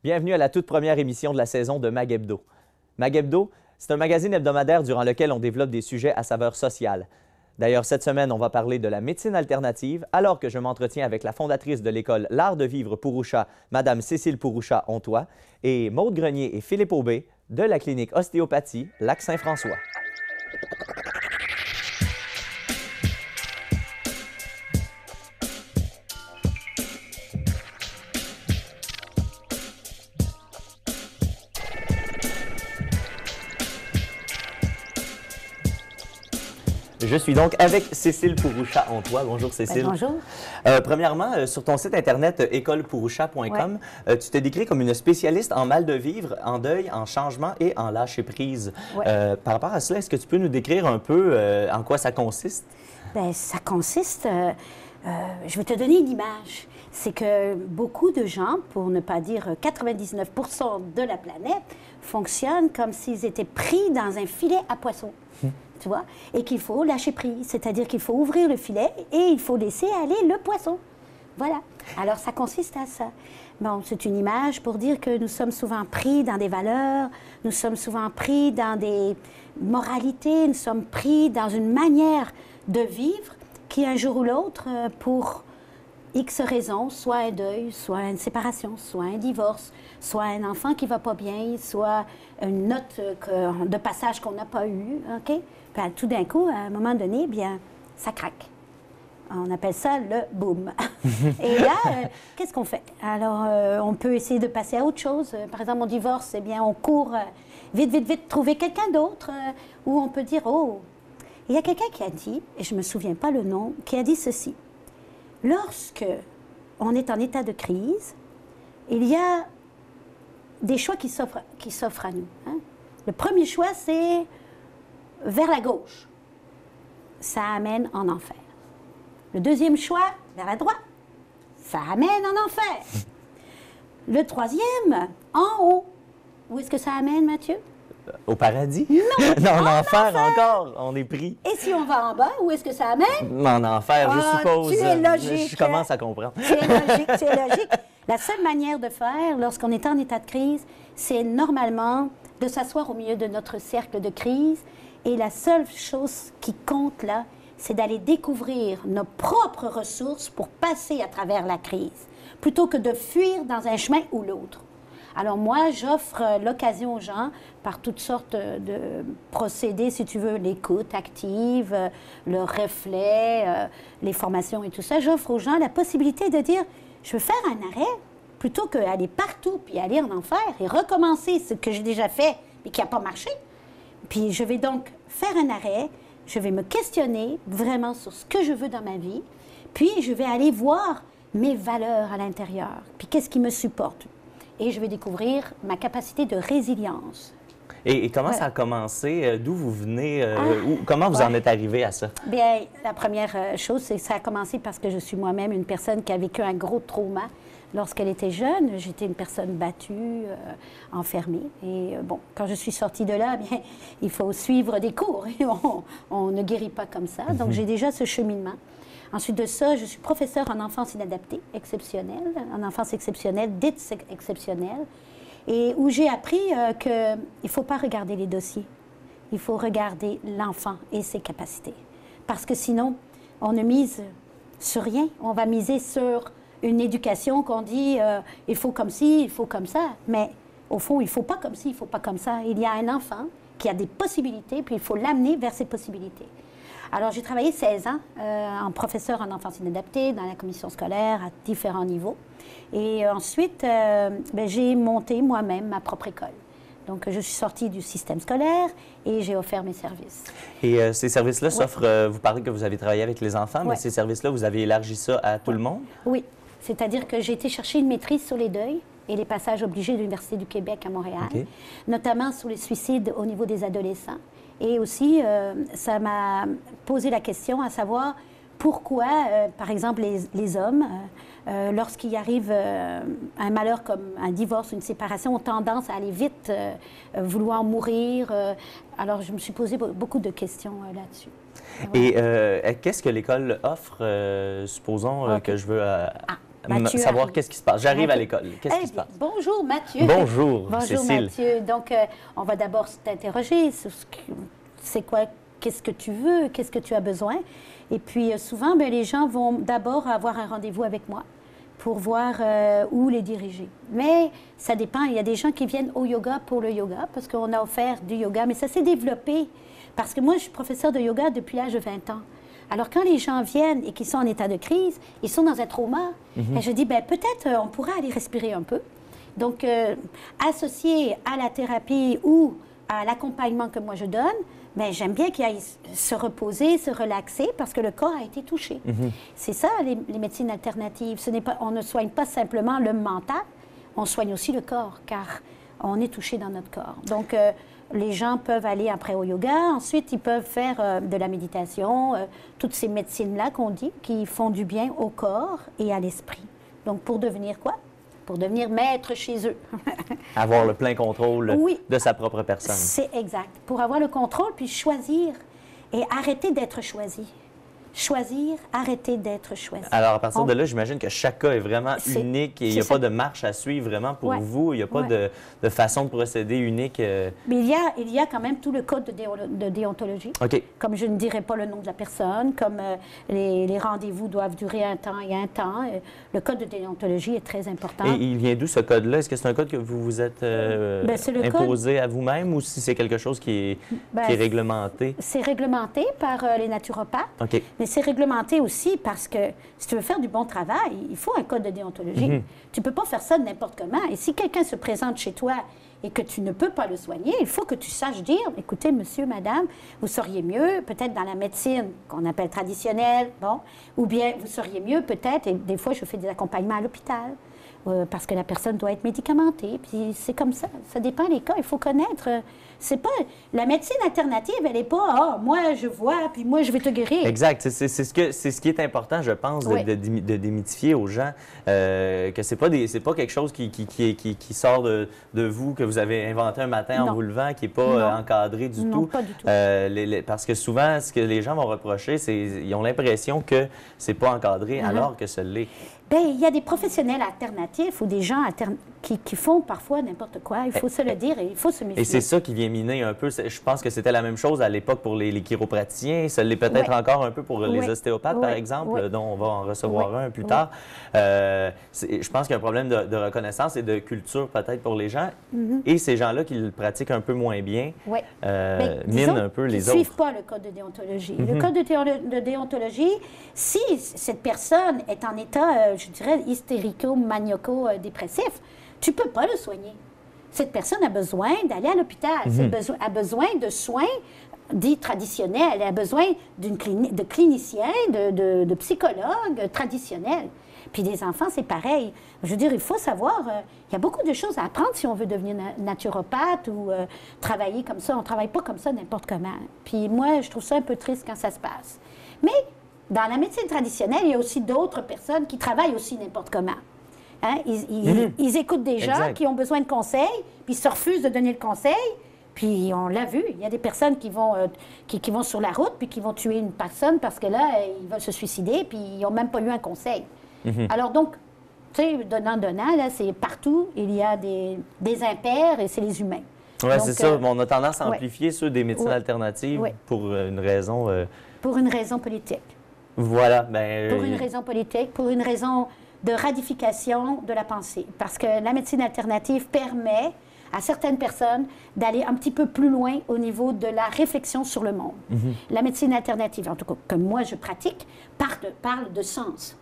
Bienvenue à la toute première émission de la saison de Mag Hebdo. Mag Hebdo, c'est un magazine hebdomadaire durant lequel on développe des sujets à saveur sociale. D'ailleurs, cette semaine, on va parler de la médecine alternative, alors que je m'entretiens avec la fondatrice de l'école L'Art de vivre Pourrouchat, Madame Cécile Pourrouchat-Hontois, et Maude Grenier et Philippe Aubé de la clinique Ostéopathie Lac-Saint-François. Je suis donc avec Cécile Pourrouchat-Hontois. Bonjour Cécile. Bonjour. Premièrement, sur ton site internet écolepourouchat.com, tu te décris comme une spécialiste en mal de vivre, en deuil, en changement et en lâcher prise. Par rapport à cela, est-ce que tu peux nous décrire un peu en quoi ça consiste? Bien, ça consiste, je vais te donner une image. C'est que beaucoup de gens, pour ne pas dire 99% de la planète, fonctionnent comme s'ils étaient pris dans un filet à poissons. Tu vois, et qu'il faut lâcher prise, c'est-à-dire qu'il faut ouvrir le filet et il faut laisser aller le poisson. Voilà. Alors, ça consiste à ça. Bon, c'est une image pour dire que nous sommes souvent pris dans des valeurs, nous sommes souvent pris dans des moralités, nous sommes pris dans une manière de vivre qui, un jour ou l'autre, pour X raisons, soit un deuil, soit une séparation, soit un divorce, soit un enfant qui ne va pas bien, soit une note de passage qu'on n'a pas eue, OK? Puis, tout d'un coup, à un moment donné, bien, ça craque. On appelle ça le boom. Et là, qu'est-ce qu'on fait? Alors, on peut essayer de passer à autre chose. Par exemple, on divorce, eh bien, on court vite, vite, vite, trouver quelqu'un d'autre. Ou on peut dire, oh, il y a quelqu'un qui a dit, et je ne me souviens pas le nom, qui a dit ceci. Lorsque on est en état de crise, il y a des choix qui s'offrent à nous. Hein? Le premier choix, c'est vers la gauche. Ça amène en enfer. Le deuxième choix, vers la droite. Ça amène en enfer. Le troisième, en haut. Où est-ce que ça amène, Mathieu? Au paradis? Non! Non, en enfer encore, on est pris. Et si on va en bas, où est-ce que ça amène? En enfer, je suppose. Tu es logique. Je commence à comprendre. Tu es logique, tu es logique. La seule manière de faire, lorsqu'on est en état de crise, c'est normalement de s'asseoir au milieu de notre cercle de crise. Et la seule chose qui compte là, c'est d'aller découvrir nos propres ressources pour passer à travers la crise, plutôt que de fuir dans un chemin ou l'autre. Alors moi, j'offre l'occasion aux gens, par toutes sortes de procédés, si tu veux, l'écoute active, le reflet, les formations et tout ça, j'offre aux gens la possibilité de dire, je veux faire un arrêt, plutôt qu'aller partout, puis aller en enfer et recommencer ce que j'ai déjà fait et qui n'a pas marché. Puis je vais donc faire un arrêt, je vais me questionner vraiment sur ce que je veux dans ma vie, puis je vais aller voir mes valeurs à l'intérieur, puis qu'est-ce qui me supporte. Et je vais découvrir ma capacité de résilience. Et comment ça a commencé? D'où vous venez? Comment vous en êtes arrivé à ça? Bien, la première chose, c'est que ça a commencé parce que je suis moi-même une personne qui a vécu un gros trauma. Lorsqu'elle était jeune, j'étais une personne battue, enfermée. Et bon, quand je suis sortie de là, bien, il faut suivre des cours. Et on ne guérit pas comme ça. Donc, j'ai déjà ce cheminement. Ensuite de ça, je suis professeure en enfance inadaptée, exceptionnelle, en enfance exceptionnelle, dite exceptionnelle, et où j'ai appris qu'il ne faut pas regarder les dossiers. Il faut regarder l'enfant et ses capacités. Parce que sinon, on ne mise sur rien. On va miser sur une éducation qu'on dit il faut comme ci, il faut comme ça. Mais au fond, il ne faut pas comme ci, il ne faut pas comme ça. Il y a un enfant qui a des possibilités, puis il faut l'amener vers ses possibilités. Alors, j'ai travaillé 16 ans en professeur en enfance inadaptée, dans la commission scolaire, à différents niveaux. Et ensuite, j'ai monté moi-même ma propre école. Donc, je suis sortie du système scolaire et j'ai offert mes services. Et ces services-là s'offrent, vous parlez que vous avez travaillé avec les enfants, mais ces services-là, vous avez élargi ça à tout le monde? Oui, c'est-à-dire que j'ai été chercher une maîtrise sur les deuils et les passages obligés de l'Université du Québec à Montréal, notamment sur les suicides au niveau des adolescents. Et aussi, ça m'a posé la question à savoir pourquoi, par exemple, les hommes, lorsqu'il arrive un malheur comme un divorce, une séparation, ont tendance à aller vite, vouloir mourir. Alors, je me suis posé beaucoup de questions là-dessus. Et qu'est-ce que l'école offre, supposons que je veux Mathieu savoir arrive. qu'est-ce qui se passe. J'arrive à Ok. l'école. Qu'est-ce Eh qui se bien, passe? Bonjour Mathieu. Bonjour, Bonjour Cécile. Mathieu. Donc, on va d'abord t'interroger sur c'est quoi, qu'est-ce que tu veux, qu'est-ce que tu as besoin. Et puis, souvent, ben, les gens vont d'abord avoir un rendez-vous avec moi pour voir où les diriger. Mais ça dépend. Il y a des gens qui viennent au yoga pour le yoga, parce qu'on a offert du yoga, mais ça s'est développé. Parce que moi, je suis professeure de yoga depuis l'âge de 20 ans. Alors, quand les gens viennent et qu'ils sont en état de crise, ils sont dans un trauma, et je dis, ben, peut-être on pourra aller respirer un peu. Donc, associé à la thérapie ou à l'accompagnement que moi je donne, mais j'aime bien qu'ils aillent se reposer, se relaxer, parce que le corps a été touché. C'est ça, les médecines alternatives. On ne soigne pas simplement le mental, on soigne aussi le corps, car on est touché dans notre corps. Donc, les gens peuvent aller après au yoga. Ensuite, ils peuvent faire de la méditation, toutes ces médecines-là qu'on dit, qui font du bien au corps et à l'esprit. Donc, pour devenir quoi? Pour devenir maître chez eux. Avoir le plein contrôle Oui. de sa propre personne. C'est exact. Pour avoir le contrôle, puis choisir et arrêter d'être choisi. Choisir, arrêter d'être choisi. Alors, à partir de là, j'imagine que chaque cas est vraiment unique et il n'y a pas de marche à suivre vraiment pour vous. Il n'y a pas de façon de procéder unique. Mais il y a quand même tout le code de déontologie. OK. Comme je ne dirai pas le nom de la personne, comme les rendez-vous doivent durer un temps et un temps. Le code de déontologie est très important. Et il vient d'où ce code-là? Est-ce que c'est un code que vous vous êtes c'est le imposé à vous-même ou si c'est quelque chose qui est réglementé? C'est réglementé par les naturopathes. OK. Mais c'est réglementé aussi parce que si tu veux faire du bon travail, il faut un code de déontologie. Tu ne peux pas faire ça de n'importe comment. Et si quelqu'un se présente chez toi et que tu ne peux pas le soigner, il faut que tu saches dire, écoutez, monsieur, madame, vous seriez mieux peut-être dans la médecine qu'on appelle traditionnelle, bon, ou bien vous seriez mieux peut-être, et des fois je fais des accompagnements à l'hôpital, parce que la personne doit être médicamentée, puis c'est comme ça dépend des cas, il faut connaître. C'est pas la médecine alternative, elle n'est pas moi je vois puis moi je vais te guérir. Exact, c'est ce qui est important, je pense, de démythifier aux gens que c'est pas quelque chose qui sort de vous, que vous avez inventé un matin en vous levant, qui n'est pas encadré du tout. Pas du tout. Parce que souvent, ce que les gens vont reprocher, c'est qu'ils ont l'impression que c'est pas encadré alors que ce l'est. Bien, il y a des professionnels alternatifs ou des gens qui font parfois n'importe quoi. Il faut se le dire et il faut se méfier. Et c'est ça qui vient miner un peu. Je pense que c'était la même chose à l'époque pour les chiropraticiens. Ça l'est peut-être encore un peu pour les ostéopathes, par exemple, dont on va en recevoir un plus tard. Je pense qu'il y a un problème de reconnaissance et de culture peut-être pour les gens. Et ces gens-là qui le pratiquent un peu moins bien minent un peu les autres. Ils ne suivent pas le code de déontologie. Le code de déontologie, si cette personne est en état, je dirais, hystérico-maniaco-dépressif, tu ne peux pas le soigner. Cette personne a besoin d'aller à l'hôpital, a besoin de soins dits traditionnels, elle a besoin de cliniciens, de psychologues traditionnels. Puis des enfants, c'est pareil. Je veux dire, il faut savoir, il y a beaucoup de choses à apprendre si on veut devenir naturopathe ou travailler comme ça. On ne travaille pas comme ça n'importe comment. Puis moi, je trouve ça un peu triste quand ça se passe. Mais dans la médecine traditionnelle, il y a aussi d'autres personnes qui travaillent aussi n'importe comment. Hein? Ils écoutent des gens qui ont besoin de conseils, puis ils se refusent de donner le conseil. Puis on l'a vu, il y a des personnes qui vont sur la route, puis qui vont tuer une personne parce que là, ils veulent se suicider, puis ils n'ont même pas eu un conseil. Alors donc, tu sais, donnant, là, c'est partout, il y a des impairs et c'est les humains. Oui, c'est ça. On a tendance à amplifier ceux des médecines alternatives pour une raison... Pour une raison politique. Voilà. Pour une raison politique, pour une raison de radification de la pensée. Parce que la médecine alternative permet à certaines personnes d'aller un petit peu plus loin au niveau de la réflexion sur le monde. La médecine alternative, en tout cas que moi je pratique, parle de sens.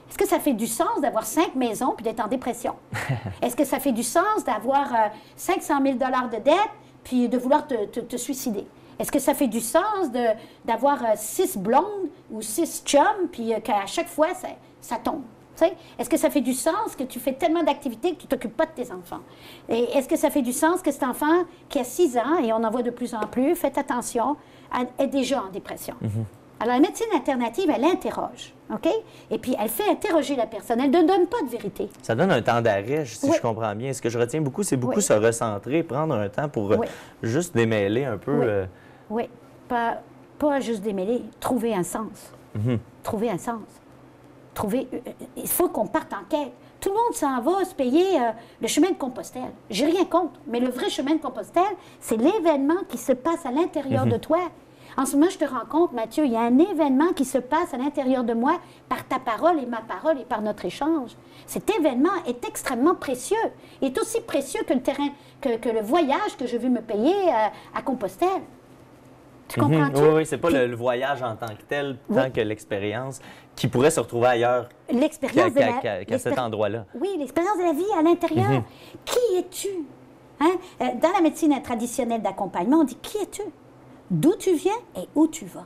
Est-ce que ça fait du sens d'avoir 5 maisons puis d'être en dépression? Est-ce que ça fait du sens d'avoir 500 000 $ de dette puis de vouloir te suicider? Est-ce que ça fait du sens d'avoir 6 blondes ou 6 chums puis qu'à chaque fois ça tombe? Est-ce que ça fait du sens que tu fais tellement d'activités que tu ne t'occupes pas de tes enfants? Et est-ce que ça fait du sens que cet enfant qui a 6 ans, et on en voit de plus en plus, faites attention, est déjà en dépression? Alors, la médecine alternative, elle interroge, OK? Et puis, elle fait interroger la personne. Elle ne donne pas de vérité. Ça donne un temps d'arrêt, si je comprends bien. Ce que je retiens beaucoup, c'est beaucoup se recentrer, prendre un temps pour juste démêler un peu... Oui, pas juste démêler, trouver un sens. Trouver un sens. trouver, il faut qu'on parte en quête. Tout le monde s'en va se payer le chemin de Compostelle. J'ai rien contre, mais le vrai chemin de Compostelle, c'est l'événement qui se passe à l'intérieur de toi. En ce moment, je te rends compte, Mathieu, il y a un événement qui se passe à l'intérieur de moi par ta parole et ma parole et par notre échange. Cet événement est extrêmement précieux. Il est aussi précieux que le terrain, que le voyage que je vais me payer à Compostelle. Tu comprends-tu? Oui, c'est pas le voyage en tant que tel, tant que l'expérience qui pourrait se retrouver ailleurs qu'à cet endroit-là. Oui, l'expérience de la vie à l'intérieur. Qui es-tu? Hein? Dans la médecine traditionnelle d'accompagnement, on dit qui es-tu? D'où tu viens et où tu vas?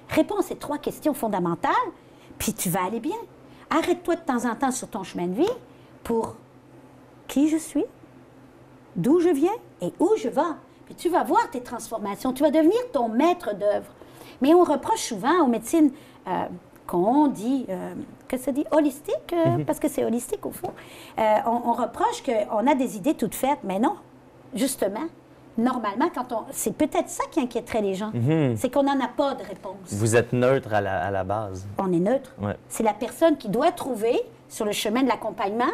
Réponds à ces 3 questions fondamentales, puis tu vas aller bien. Arrête-toi de temps en temps sur ton chemin de vie pour qui je suis, d'où je viens et où je vais. Puis tu vas voir tes transformations, tu vas devenir ton maître d'œuvre. Mais on reproche souvent aux médecines qu'on dit, que ça dit holistique, parce que c'est holistique au fond. On reproche qu'on a des idées toutes faites, mais non, justement. Normalement, c'est peut-être ça qui inquiéterait les gens, c'est qu'on n'en a pas de réponse. Vous êtes neutre à la base. On est neutre. Ouais. C'est la personne qui doit trouver, sur le chemin de l'accompagnement,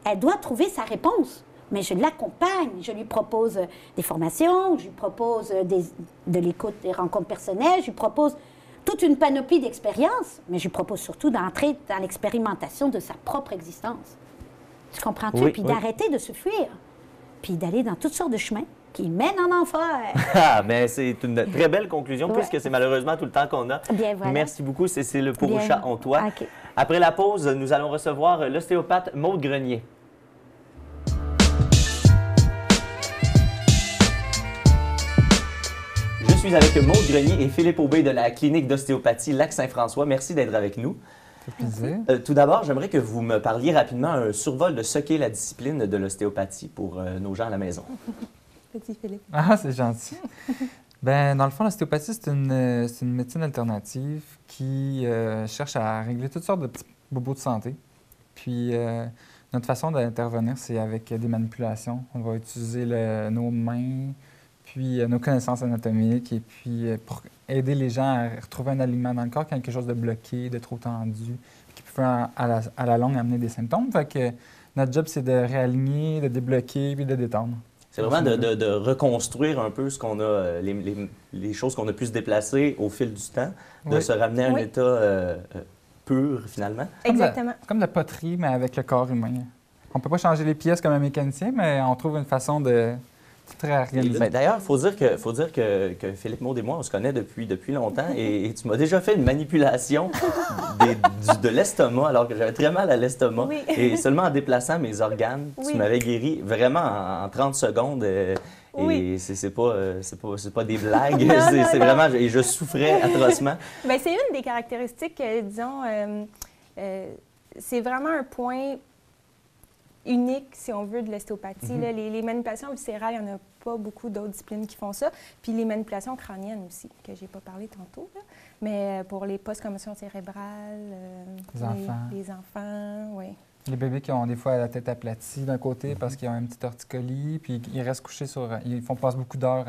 elle doit trouver sa réponse. Mais je l'accompagne, je lui propose des formations, je lui propose de l'écoute, des rencontres personnelles, je lui propose toute une panoplie d'expériences, mais je lui propose surtout d'entrer dans l'expérimentation de sa propre existence. Tu comprends-tu? Oui, Puis oui. d'arrêter de se fuir, puis d'aller dans toutes sortes de chemins qui mènent en enfer. Ah, mais c'est une très belle conclusion, Ouais. puisque c'est malheureusement tout le temps qu'on a. Bien, voilà. Merci beaucoup, Cécile Bien. Pourouchat-Ontois. OK. Après la pause, nous allons recevoir l'ostéopathe Maude Grenier. Je suis avec Maude Grenier et Philippe Aubé de la clinique d'ostéopathie Lac-Saint-François. Merci d'être avec nous. Ça fait plaisir. Tout d'abord, j'aimerais que vous me parliez rapidement un survol de ce qu'est la discipline de l'ostéopathie pour nos gens à la maison. Petit Philippe. Ah, c'est gentil. Ben, dans le fond, l'ostéopathie, c'est une médecine alternative qui cherche à régler toutes sortes de petits bobos de santé. Puis, notre façon d'intervenir, c'est avec des manipulations. On va utiliser nos mains, puis nos connaissances anatomiques, et puis pour aider les gens à retrouver un alignement dans le corps, quelque chose de bloqué, de trop tendu, qui peut à la longue amener des symptômes. Fait que notre job, c'est de réaligner, de débloquer, puis de détendre. C'est vraiment de reconstruire un peu ce qu'on a, les choses qu'on a pu se déplacer au fil du temps, de Oui. se ramener à un Oui. état pur, finalement. Exactement. C'est comme de la poterie, mais avec le corps humain. On peut pas changer les pièces comme un mécanicien, mais on trouve une façon de tout réorganiser. Ben, d'ailleurs, il faut dire que Philippe Maude et moi, on se connaît depuis longtemps et tu m'as déjà fait une manipulation de l'estomac alors que j'avais très mal à l'estomac. Oui. Et seulement en déplaçant mes organes, tu Oui. m'avais guéri vraiment en 30 secondes. Oui. Et c'est pas des blagues, Non, non, c'est non. vraiment... Et je souffrais atrocement. Bien, c'est une des caractéristiques, disons, c'est vraiment un point unique, si on veut, de l'ostéopathie. Là. Les manipulations viscérales, il n'y en a pas beaucoup d'autres disciplines qui font ça. Puis les manipulations crâniennes aussi, que je n'ai pas parlé tantôt. Là. Mais pour les post-commotions cérébrales, les enfants, oui. Les bébés qui ont des fois la tête aplatie d'un côté parce qu'ils ont un petit torticolis, puis ils restent couchés ils font passer beaucoup d'heures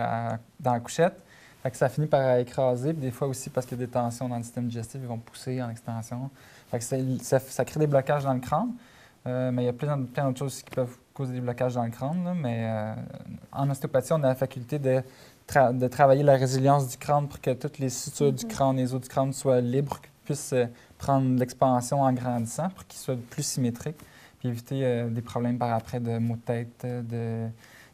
dans la couchette. Fait que ça finit par écraser, puis des fois aussi parce qu'il y a des tensions dans le système digestif, ils vont pousser en extension. Fait que ça crée des blocages dans le crâne. Mais il y a plein d'autres choses qui peuvent causer des blocages dans le crâne. Là, mais en ostéopathie, on a la faculté de travailler la résilience du crâne pour que toutes les sutures du crâne, les os du crâne soient libres, qu'ils puissent prendre de l'expansion en grandissant pour qu'ils soient plus symétriques, puis éviter des problèmes par après de maux de tête, de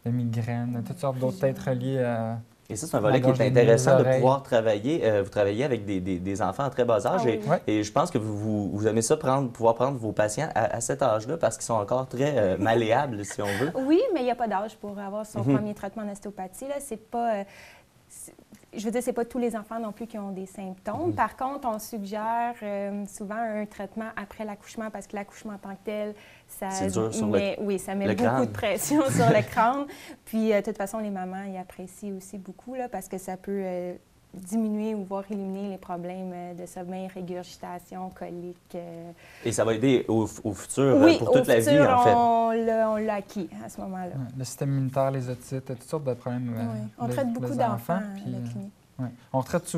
migraines, de toutes sortes d'autres têtes reliées à... Et ça, c'est un volet qui est intéressant de pouvoir travailler. Vous travaillez avec des enfants à très bas âge. Ah oui. Et je pense que vous aimez ça, pouvoir prendre vos patients à cet âge-là parce qu'ils sont encore très malléables, si on veut. Oui, mais il n'y a pas d'âge pour avoir son premier traitement en ostéopathie. Là. C'est pas... je veux dire, c'est pas tous les enfants non plus qui ont des symptômes. Par contre, on suggère souvent un traitement après l'accouchement parce que l'accouchement en tant que tel, ça met beaucoup crâne. de pression sur le crâne. Puis, de toute façon, les mamans y apprécient aussi beaucoup là, parce que ça peut diminuer ou voire éliminer les problèmes de sommeil, régurgitation, colique. Et ça va aider au futur, Oui, pour toute au la vie, futur, en fait. on l'a acquis à ce moment-là. Le système immunitaire, les otites, toutes sortes de problèmes. Oui. On traite beaucoup d'enfants à la clinique. Ouais. On traite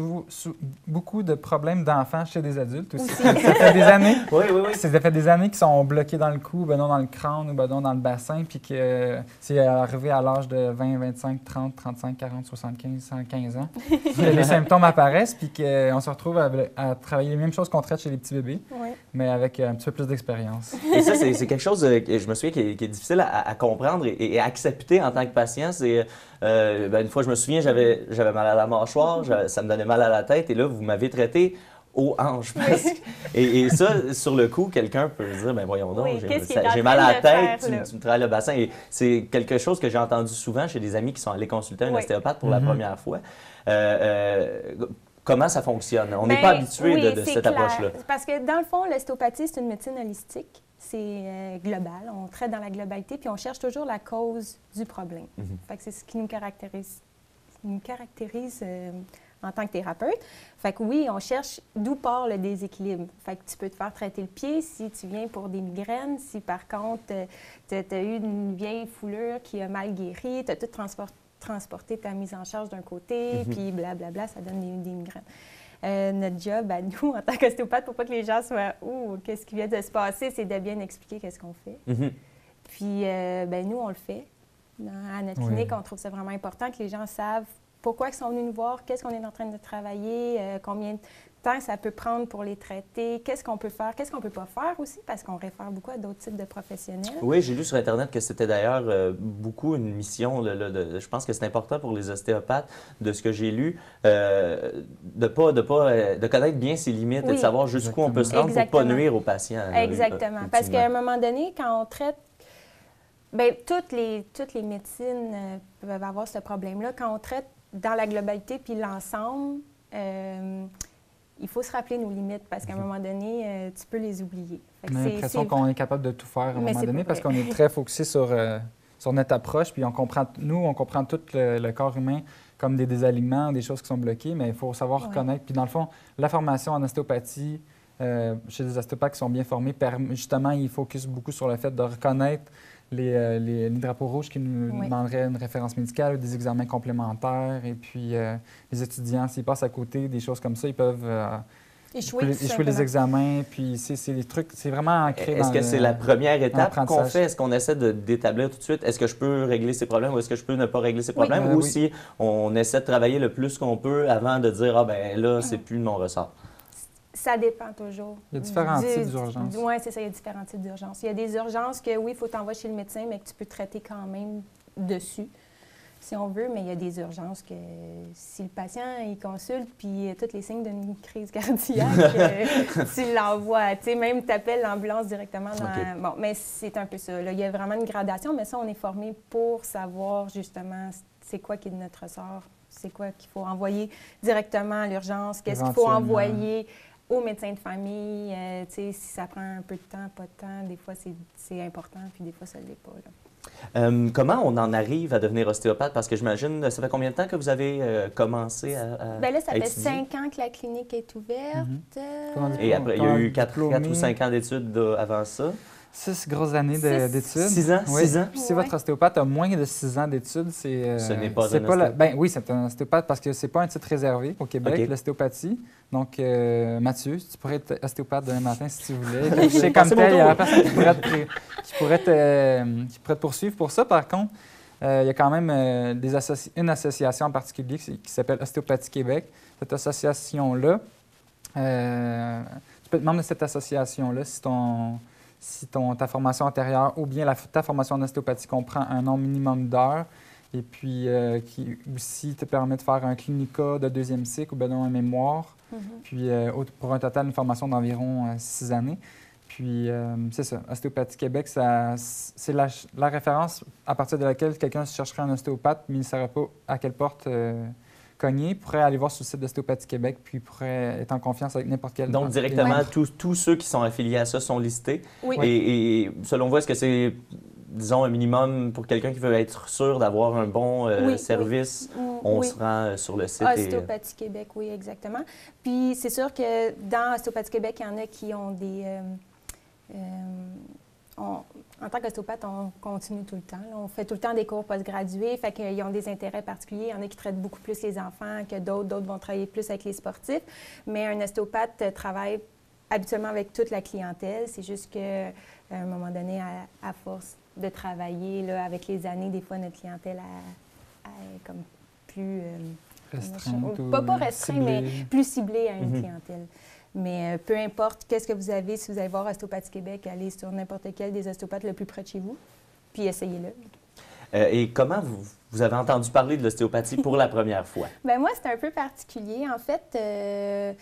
beaucoup de problèmes d'enfants chez des adultes aussi. Ça fait des années. Oui, oui, oui. Ça fait des années qu'ils sont bloqués dans le cou, ben non dans le crâne ou ben non dans le bassin, puis que c'est arrivé à l'âge de 20, 25, 30, 35, 40, 75, 115 ans. Les symptômes apparaissent, puis qu'on se retrouve à travailler les mêmes choses qu'on traite chez les petits bébés, Oui. mais avec un petit peu plus d'expérience. Et ça, c'est quelque chose que je me souviens qui est difficile à comprendre et à accepter en tant que patient. C'est une fois, je me souviens, j'avais mal à la mâchoire, ça me donnait mal à la tête, et là, vous m'avez traité aux hanches. Et ça, sur le coup, quelqu'un peut se dire, ben voyons donc, Oui, qu'est-ce qu'il est en j'ai mal train à la de faire, tête, là? tu me travailles le bassin. Et c'est quelque chose que j'ai entendu souvent chez des amis qui sont allés consulter un Oui. ostéopathe pour la première fois. Comment ça fonctionne? On n'est Ben, pas habitué oui, de c'est cette clair. approche-là. Parce que dans le fond, l'ostéopathie, c'est une médecine holistique. C'est global. On traite dans la globalité, puis on cherche toujours la cause du problème. Fait que c'est ce qui nous caractérise, en tant que thérapeute. Fait que oui, on cherche d'où part le déséquilibre. Fait que tu peux te faire traiter le pied si tu viens pour des migraines, si par contre tu as eu une vieille foulure qui a mal guéri, tu as tout transporté ta mise en charge d'un côté, puis blablabla, ça donne des migraines. Notre job à nous, en tant qu'ostéopathe, pour pas que les gens soient « Ouh, qu'est-ce qui vient de se passer? » c'est de bien expliquer qu'est-ce qu'on fait. Puis, nous, on le fait. À notre clinique, on trouve ça vraiment important que les gens savent pourquoi ils sont venus nous voir, qu'est-ce qu'on est en train de travailler, combien de temps ça peut prendre pour les traiter, qu'est-ce qu'on peut faire, qu'est-ce qu'on peut pas faire aussi, parce qu'on réfère beaucoup à d'autres types de professionnels. Oui, j'ai lu sur Internet que c'était d'ailleurs beaucoup une mission. Je pense que c'est important pour les ostéopathes, de ce que j'ai lu, de connaître bien ses limites et de savoir jusqu'où on peut se rendre pour ne pas nuire aux patients. Exactement. Parce qu'à un moment donné, quand on traite, bien, toutes les médecines peuvent avoir ce problème-là. Quand on traite dans la globalité puis l'ensemble, il faut se rappeler nos limites parce qu'à un moment donné, tu peux les oublier. On a l'impression qu'on est capable de tout faire à un moment donné parce vrai. qu'on est très focusé sur notre approche, puis on comprend tout le corps humain comme des désalignements, des choses qui sont bloquées, mais il faut savoir reconnaître. Puis dans le fond, la formation en ostéopathie, chez des ostéopathes qui sont bien formés, justement, ils focusent beaucoup sur le fait de reconnaître les drapeaux rouges qui nous demanderaient une référence médicale ou des examens complémentaires. Et puis, les étudiants, s'ils passent à côté des choses comme ça, ils peuvent échouer les examens. Puis, c'est des trucs, c'est vraiment ancré Est-ce que c'est la première étape qu'on fait? Est-ce qu'on essaie d'établir tout de suite? Est-ce que je peux régler ces problèmes ou est-ce que je peux ne pas régler ces problèmes? Ou si on essaie de travailler le plus qu'on peut avant de dire, ah ben là, c'est plus de mon ressort? Ça dépend toujours. Il y a différents types d'urgences. Oui, c'est ça, il y a différents types d'urgences. Il y a des urgences que, oui, il faut t'envoyer chez le médecin, mais que tu peux traiter quand même dessus, si on veut. Mais il y a des urgences que, si le patient, il consulte, puis tous les signes d'une crise cardiaque, tu l'envoies. Tu sais, même tu appelles l'ambulance directement. Bon, mais c'est un peu ça. Là, il y a vraiment une gradation, mais ça, on est formé pour savoir, justement, c'est quoi qui est de notre ressort, c'est quoi qu'il faut envoyer directement à l'urgence, qu'est-ce qu'il faut envoyer au médecin de famille, si ça prend un peu de temps, pas de temps, des fois c'est important, puis des fois ça ne l'est pas. Là. Comment on en arrive à devenir ostéopathe? Parce que j'imagine, ça fait combien de temps que vous avez commencé à Bien là, ça fait étudier? 5 ans que la clinique est ouverte. Et après, il y a eu 4 ou 5 ans d'études avant ça? 6 grosses années d'études. 6 ans? Oui. 6 ans? Puis si votre ostéopathe a moins de 6 ans d'études, ce n'est pas un ostéopathe. Oui, c'est un ostéopathe parce que c'est pas un titre réservé au Québec, l'ostéopathie. Donc, Mathieu, tu pourrais être ostéopathe demain matin si tu voulais. Je sais comme tel, il y a personne qui pourrait te poursuivre pour ça. Par contre, il y a quand même une association en particulier qui s'appelle Ostéopathie Québec. Cette association-là, tu peux être membre de cette association-là si ta formation antérieure ou bien ta formation en ostéopathie comprend un nombre minimum d'heures et puis qui aussi te permet de faire un clinica de 2e cycle ou bien un mémoire, puis pour un total d'une formation d'environ 6 années. Puis c'est ça, Ostéopathie Québec, c'est la référence à partir de laquelle quelqu'un chercherait un ostéopathe, mais il ne saurait pas à quelle porte cogner, pourrait aller voir sur le site d'Ostéopathie Québec, puis pourrait être en confiance avec n'importe quel... Donc, directement, tous ceux qui sont affiliés à ça sont listés. Oui. Et selon vous, est-ce que c'est, disons, un minimum pour quelqu'un qui veut être sûr d'avoir un bon service? On se rend sur le site. Ostéopathie Québec, oui, exactement. Puis, c'est sûr que dans Ostéopathie Québec, il y en a qui ont en tant qu'ostéopathe, on continue tout le temps. Là. On fait tout le temps des cours postgradués, fait qu'ils ont des intérêts particuliers. Il y en a qui traitent beaucoup plus les enfants que d'autres. D'autres vont travailler plus avec les sportifs. Mais un ostéopathe travaille habituellement avec toute la clientèle. C'est juste qu'à un moment donné, à force de travailler là, avec les années, des fois, notre clientèle est comme plus... Restreinte ou pas restreinte, ciblée. mais plus ciblée à une clientèle. Mais peu importe qu'est-ce que vous avez, si vous allez voir Ostéopathie Québec, allez sur n'importe quel des ostéopathes le plus près de chez vous, puis essayez-le. Et comment vous avez entendu parler de l'ostéopathie pour la première fois? Bien, moi, c'était un peu particulier. En fait,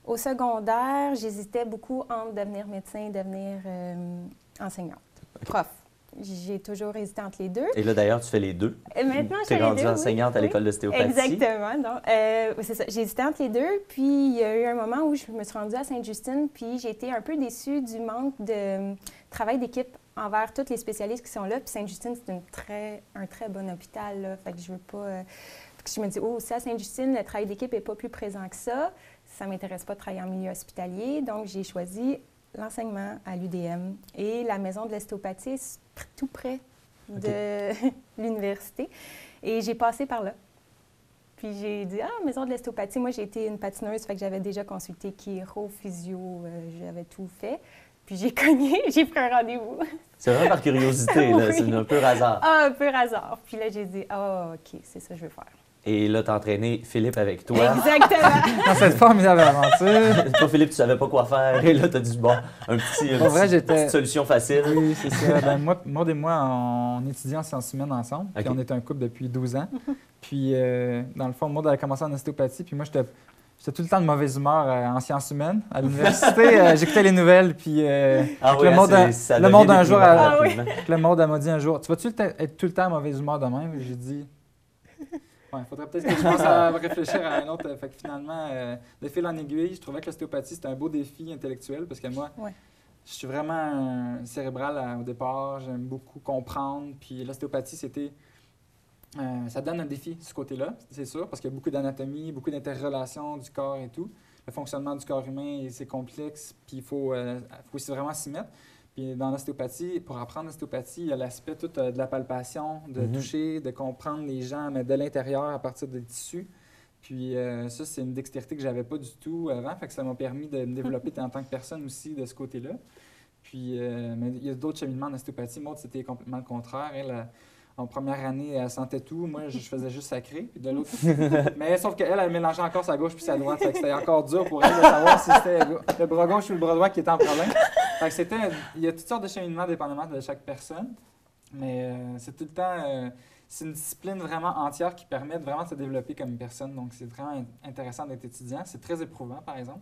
au secondaire, j'hésitais beaucoup entre devenir médecin et devenir enseignante, prof. J'ai toujours hésité entre les deux. Et là, d'ailleurs, tu fais les deux. Et maintenant, je Tu es fais les rendue deux, enseignante à l'école d'ostéopathie. Exactement. Donc, c'est ça. J'ai hésité entre les deux. Puis, il y a eu un moment où je me suis rendue à Sainte-Justine, puis j'ai été un peu déçue du manque de travail d'équipe envers tous les spécialistes qui sont là. Puis Sainte-Justine, c'est un très bon hôpital, là. Fait que je veux pas... je me dis, aussi à Sainte-Justine, le travail d'équipe n'est pas plus présent que ça. Ça ne m'intéresse pas de travailler en milieu hospitalier. Donc, j'ai choisi l'enseignement à l'UDM. Et la maison de l'ostéopathie est tout près de l'université. Et j'ai passé par là. Puis j'ai dit, maison de l'ostéopathie. Moi, j'ai été une patineuse, fait que j'avais déjà consulté chiro, physio, j'avais tout fait. Puis j'ai cogné, j'ai pris un rendez-vous. C'est vraiment par curiosité, là. Oui. C'est un peu hasard. Un peu hasard. Puis là, j'ai dit, OK, c'est ça que je veux faire. Et là, tu as entraîné Philippe avec toi. Exactement. Dans cette formidable aventure. Toi, Philippe, tu savais pas quoi faire. Et là, tu as dit, bon, petite solution facile. Oui, c'est ça. Ben, Maud et moi, on étudie en sciences humaines ensemble. Puis on est un couple depuis 12 ans. Puis, dans le fond, Maud a commencé en ostéopathie. Puis moi, j'étais tout le temps de mauvaise humeur en sciences humaines. À l'université, j'écoutais les nouvelles. Puis, le monde un jour, le monde m'a dit un jour, tu vas-tu être tout le temps en mauvaise humeur de même? J'ai dit... Il faudrait peut-être que je commence à réfléchir à un autre. Fait que finalement, de fil en aiguille, je trouvais que l'ostéopathie, c'était un beau défi intellectuel parce que moi, je suis vraiment cérébral au départ. J'aime beaucoup comprendre. Puis l'ostéopathie, ça donne un défi de ce côté-là, c'est sûr, parce qu'il y a beaucoup d'anatomie, beaucoup d'interrelations du corps et tout. Le fonctionnement du corps humain, c'est complexe, puis il faut aussi vraiment s'y mettre. Puis dans l'ostéopathie, pour apprendre l'ostéopathie, il y a l'aspect tout de la palpation, de toucher, de comprendre les gens, mais de l'intérieur à partir des tissus. Puis ça, c'est une dextérité que j'avais pas du tout avant, fait que ça m'a permis de me développer en tant que personne aussi de ce côté-là. Puis mais il y a d'autres cheminements en ostéopathie. Maud, c'était complètement le contraire. Elle, en première année, elle sentait tout. Moi, je faisais juste sacré. Puis de l'autre, mais sauf qu'elle, elle mélangeait encore sa gauche puis sa droite. Fait que c'était encore dur pour elle de savoir si c'était le bras gauche ou le bras droit qui était en problème. Fait que il y a toutes sortes de cheminements dépendamment de chaque personne. Mais c'est tout le temps... c'est une discipline vraiment entière qui permet vraiment de se développer comme une personne. Donc, c'est vraiment intéressant d'être étudiant. C'est très éprouvant, par exemple.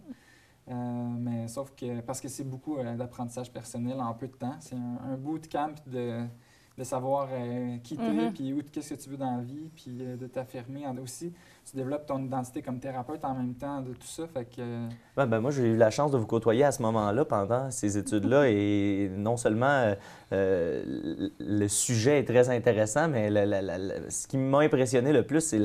Mais sauf que... Parce que c'est beaucoup d'apprentissage personnel en peu de temps. C'est un bootcamp de savoir qui t'es, puis qu'est-ce que tu veux dans la vie, puis de t'affirmer. Aussi, tu développes ton identité comme thérapeute en même temps de tout ça. Fait que... moi, j'ai eu la chance de vous côtoyer à ce moment-là, pendant ces études-là, et non seulement le sujet est très intéressant, mais ce qui m'a impressionné le plus, c'est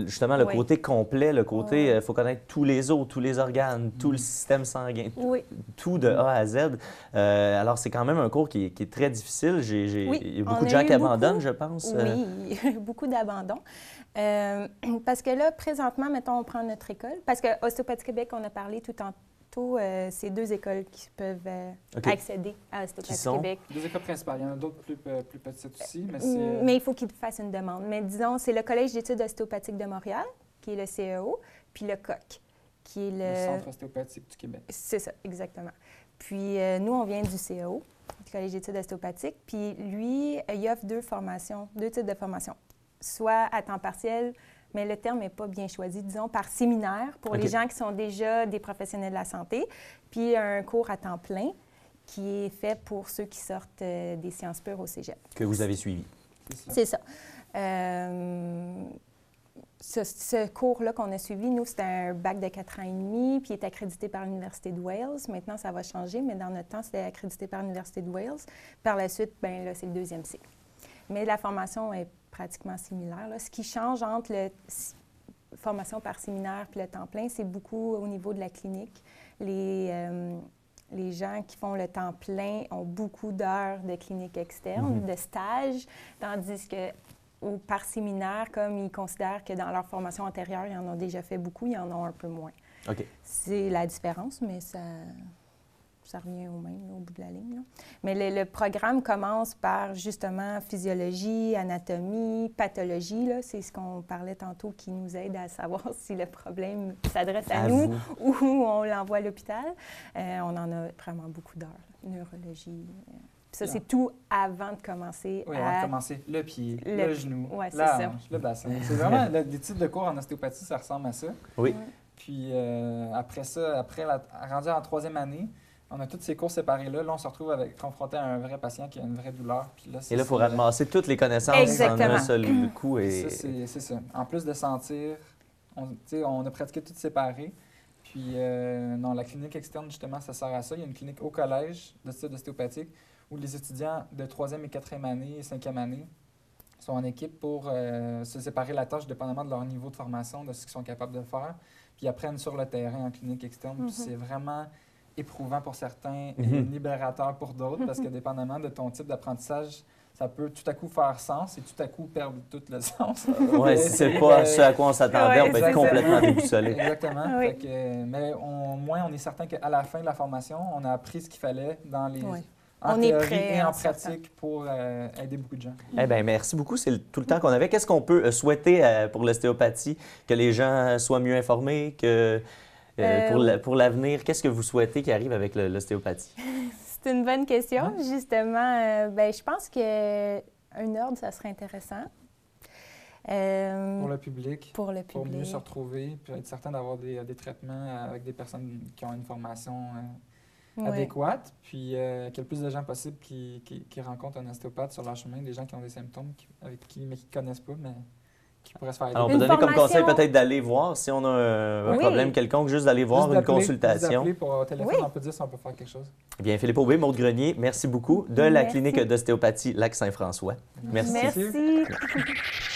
justement le côté complet, le côté, il faut connaître tous les os, tous les organes, tout le système sanguin, tout de A à Z. Alors, c'est quand même un cours qui est très difficile. Il y a beaucoup de gens qui abandonnent, je pense. Oui, beaucoup d'abandon. Parce que là, présentement, mettons, on prend notre école. Parce que Ostéopathie Québec, on a parlé tout en c'est 2 écoles qui peuvent accéder à Ostéopathie Québec. 2 écoles principales. Il y en a d'autres plus petites aussi. Mais il faut qu'ils fassent une demande. Mais disons, c'est le Collège d'études ostéopathiques de Montréal, qui est le CEO, puis le COC, qui est le Centre ostéopathique du Québec. C'est ça, exactement. Puis nous, on vient du CEO, du Collège d'études ostéopathiques. Puis lui, il offre 2 types de formations. Soit à temps partiel, mais le terme n'est pas bien choisi, disons, par séminaire pour les gens qui sont déjà des professionnels de la santé, puis un cours à temps plein qui est fait pour ceux qui sortent des sciences pures au cégep. Que vous avez suivi. C'est ça. Ce cours-là qu'on a suivi, nous, c'était un bac de 4 ans et demi, puis il est accrédité par l'Université de Wales. Maintenant, ça va changer, mais dans notre temps, c'était accrédité par l'Université de Wales. Par la suite, bien là, c'est le 2e cycle. Mais la formation est pratiquement similaire. Là. Ce qui change entre la formation par séminaire puis le temps plein, c'est beaucoup au niveau de la clinique. Les les gens qui font le temps plein ont beaucoup d'heures de clinique externe, de stage, tandis que par séminaire, comme ils considèrent que dans leur formation antérieure, ils en ont déjà fait beaucoup, ils en ont un peu moins. OK. C'est la différence, mais ça revient au même, au bout de la ligne. Là. Mais le programme commence par, justement, physiologie, anatomie, pathologie. C'est ce qu'on parlait tantôt qui nous aide à savoir si le problème s'adresse à nous ou on l'envoie à l'hôpital. On en a vraiment beaucoup d'heures. Neurologie. Ça, c'est tout avant de commencer avant de commencer. Le pied, le genou, la hanche, le bassin. C'est vraiment, des types de cours en ostéopathie, ça ressemble à ça. Oui. Puis après ça, rendu en 3e année, on a tous ces cours séparés-là. Là, on se retrouve confronté à un vrai patient qui a une vraie douleur. Puis là, il faut ramasser toutes les connaissances en un seul coup. Et... C'est ça. En plus de sentir, on a pratiqué tout séparé. Puis non, la clinique externe, justement, ça sert à ça. Il y a une clinique au collège de style ostéopathique où les étudiants de 3e et 4e année et 5e année sont en équipe pour se séparer la tâche dépendamment de leur niveau de formation, de ce qu'ils sont capables de faire. Puis ils apprennent sur le terrain en clinique externe. Puis c'est vraiment éprouvant pour certains et libérateur pour d'autres parce que dépendamment de ton type d'apprentissage, ça peut tout à coup faire sens et tout à coup perdre tout le sens. Oui, si c'est pas ce à quoi on s'attendait, on peut être complètement déboussolé. Exactement. Mais au moins, on est certain qu'à la fin de la formation, on a appris ce qu'il fallait dans les... En théorie et en pratique pour aider beaucoup de gens. Eh bien, merci beaucoup. C'est tout le temps qu'on avait. Qu'est-ce qu'on peut souhaiter pour l'ostéopathie? Que les gens soient mieux informés, que pour l'avenir, qu'est-ce que vous souhaitez qui arrive avec l'ostéopathie? C'est une bonne question. Justement, je pense qu'un ordre, ça serait intéressant. Pour le public. Pour le public. Pour mieux se retrouver, puis être certain d'avoir des traitements avec des personnes qui ont une formation adéquate, puis qu'il y ait le plus de gens possible qui rencontrent un ostéopathe sur leur chemin, des gens qui ont des symptômes, mais qui ne connaissent pas, mais qui pourraient se faire aider. Alors, on peut donner comme conseil peut-être d'aller voir, si on a un problème quelconque, juste d'aller voir une consultation. Juste d'appeler pour téléphone, on peut dire si on peut faire quelque chose. Eh bien, Philippe Aubé, Maude Grenier, merci beaucoup de la clinique d'ostéopathie Lac-Saint-François. Merci. Merci.